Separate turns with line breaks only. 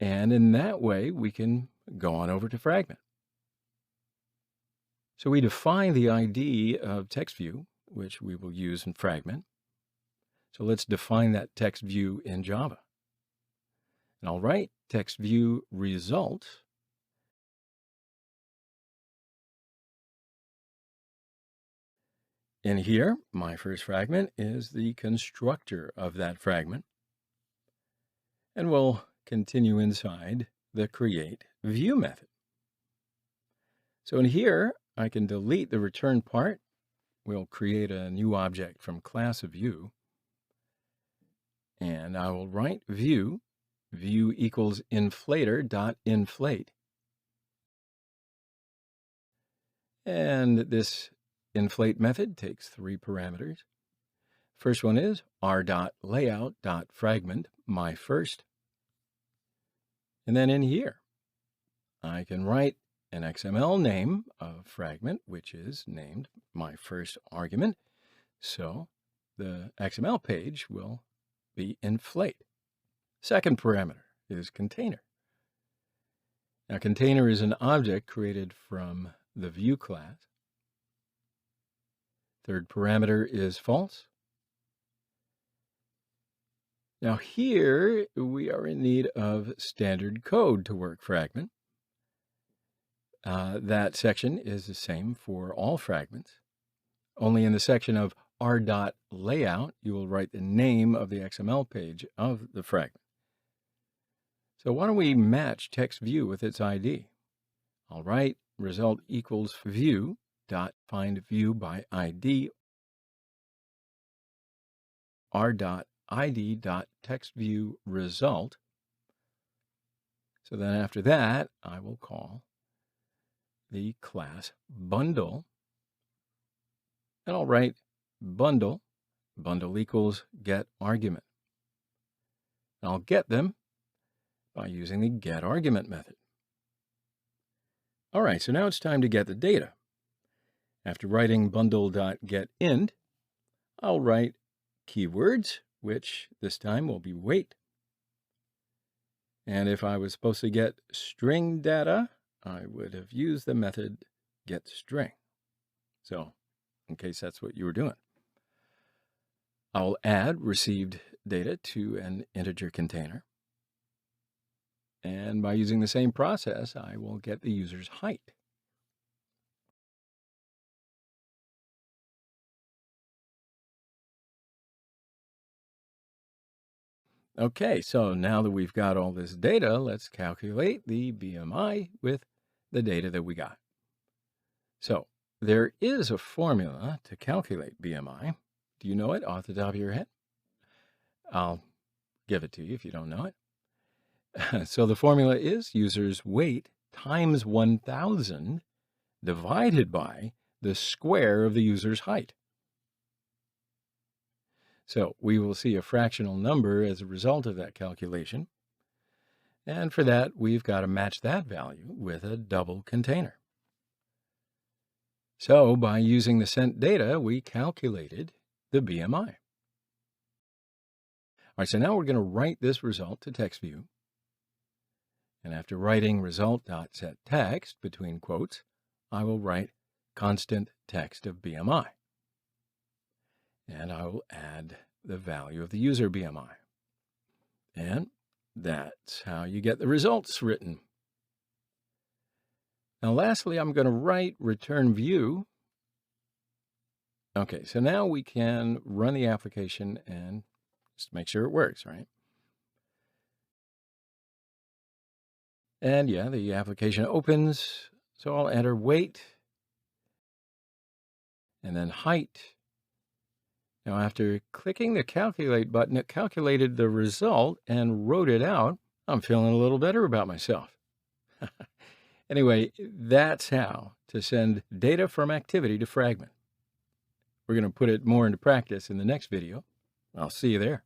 And in that way, we can go on over to Fragment. So we define the ID of text view, which we will use in Fragment. So let's define that text view in Java. And I'll write text view result. In here, my first fragment is the constructor of that fragment. And we'll continue inside the create view method. So in here, I can delete the return part. We'll create a new object from class of view. And I will write view equals inflator.inflate. And this inflate method takes 3 parameters. First one is r.layout.fragment, my first. And then in here, I can write an XML name of fragment, which is named my first argument. So the XML page will be inflate. Second parameter is container. Now, container is an object created from the view class. Third parameter is false. Now here, we are in need of standard code to work Fragment. That section is the same for all fragments. Only in the section of r.layout, you will write the name of the XML page of the fragment. So why don't we match text view with its ID? I'll write result equals view dot find view by ID r.id.textViewResult. So then after that, I will call the class bundle, and I'll write bundle equals get argument. And I'll get them by using the get argument method. All right, so now it's time to get the data. After writing bundle.getInd, I'll write keywords, which this time will be weight. And if I was supposed to get string data, I would have used the method getString. So, in case that's what you were doing, I'll add received data to an integer container. And by using the same process, I will get the user's height. Okay, so now that we've got all this data, let's calculate the BMI with the data that we got. So there is a formula to calculate BMI. Do you know it off the top of your head? I'll give it to you if you don't know it. So the formula is user's weight times 1,000 divided by the square of the user's height. So we will see a fractional number as a result of that calculation. And for that, we've got to match that value with a double container. So by using the sent data, we calculated the BMI. All right, so now we're going to write this result to TextView. And after writing result.setText between quotes, I will write constant text of BMI. And I will add the value of the user BMI. And that's how you get the results written. Now, lastly, I'm going to write return view. Okay, so now we can run the application and just make sure it works, right? And yeah, the application opens. So I'll enter weight and then height. Now, after clicking the calculate button, it calculated the result and wrote it out. I'm feeling a little better about myself. Anyway, that's how to send data from activity to Fragment. We're going to put it more into practice in the next video. I'll see you there.